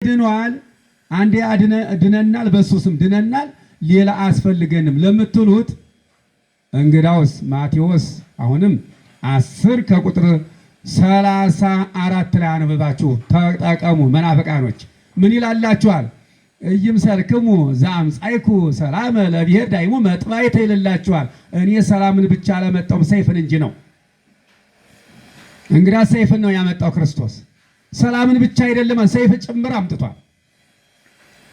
ድኗል፣ አንዴ ድነናል፣ በሱ ስም ድነናል፣ ሌላ አያስፈልገንም ለምትሉት እንግዳውስ ማቴዎስ አሁንም 10 ከቁጥር 34 ላይ አንብባችሁ ተጠቀሙ። መናፍቃኖች ምን ይላላችኋል? እይምሰልክሙ ዘአምጻእኩ ሰላመ ለብሔር ዳይሙ መጥባይተ ይልላችኋል። እኔ ሰላምን ብቻ አላመጣሁም ሰይፍን እንጂ ነው። እንግዳ ሰይፍን ነው ያመጣው ክርስቶስ። ሰላምን ብቻ አይደለም ሰይፍ ጭምር አምጥቷል።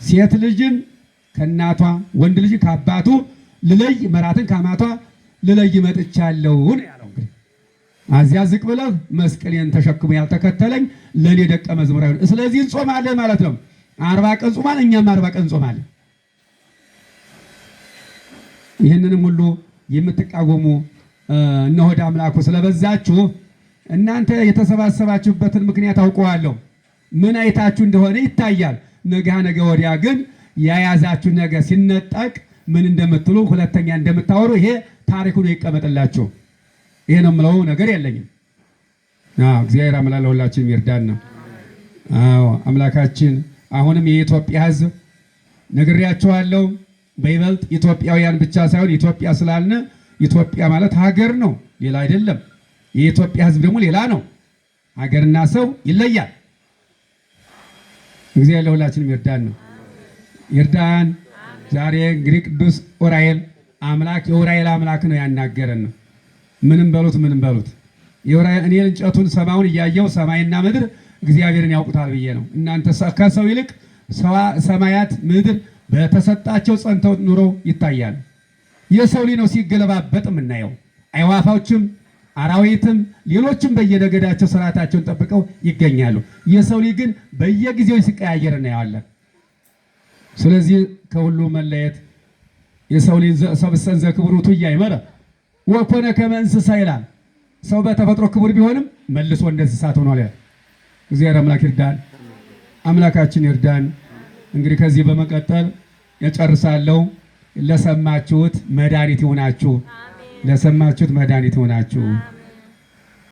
ሴት ልጅን ከእናቷ ወንድ ልጅ ከአባቱ ልለይ መራትን ከአማቷ ልለይ መጥቻለሁ ነው ያለው። እንግዲህ አዚያ ዝቅ ብለህ መስቀሌን ተሸክሞ ያልተከተለኝ ለኔ ደቀ መዝሙር አይሆን። ስለዚህ እንጾማለን ማለት ነው። 40 ቀን ጾማል፣ እኛም 40 ቀን ጾማለን። ይህንንም ሁሉ የምትቃወሙ እነሆ ወደ አምላኩ ስለበዛችሁ እናንተ የተሰባሰባችሁበትን ምክንያት አውቀዋለሁ። ምን አይታችሁ እንደሆነ ይታያል። ነገ ወዲያ ግን ያያዛችሁ ነገር ሲነጠቅ ምን እንደምትሉ ሁለተኛ እንደምታወሩ ይሄ ታሪኩ ነው ይቀመጥላችሁ። ይሄ ነው የምለው ነገር የለኝም። እግዚአብሔር አምላክ ለሁላችንም ይርዳን ነው። አምላካችን አሁንም የኢትዮጵያ ሕዝብ ነግሬያችኋለሁ። በይበልጥ ኢትዮጵያውያን ብቻ ሳይሆን ኢትዮጵያ ስላልነ ኢትዮጵያ ማለት ሀገር ነው፣ ሌላ አይደለም። የኢትዮጵያ ሕዝብ ደግሞ ሌላ ነው። ሀገርና ሰው ይለያል። እግዚአብሔር ለሁላችንም ይርዳን ነው ይርዳን። ዛሬ እንግዲህ ቅዱስ ዑራኤል አምላክ የዑራኤል አምላክ ነው ያናገረን ነው። ምንም በሉት እኔ እንጨቱን ሰማዩን እያየው ሰማይና ምድር እግዚአብሔርን ያውቁታል ብዬ ነው። እናንተ ከሰው ይልቅ ሰማያት ምድር በተሰጣቸው ጸንተው ኑሮ ይታያል። የሰው ልጅ ነው ሲገለባበጥ የምናየው። አይዋፋዎችም አራዊትም ሌሎችም በየነገዳቸው ስርዓታቸውን ጠብቀው ይገኛሉ። የሰው ልጅ ግን በየጊዜው ሲቀያየር እናየዋለን። ስለዚህ ከሁሉ መለየት የሰው ልጅ ሰብሰን ዘክብሩቱ እያይመረ ወኮነ ከመ እንስሳ ይላል። ሰው በተፈጥሮ ክቡር ቢሆንም መልሶ እንደ እንስሳት ሆኗል። እግዚአብሔር አምላክ ይርዳን፣ አምላካችን ይርዳን። እንግዲህ ከዚህ በመቀጠል እጨርሳለሁ። ለሰማችሁት መድኃኒት ይሆናችሁ፣ ለሰማችሁት መድኃኒት ይሆናችሁ።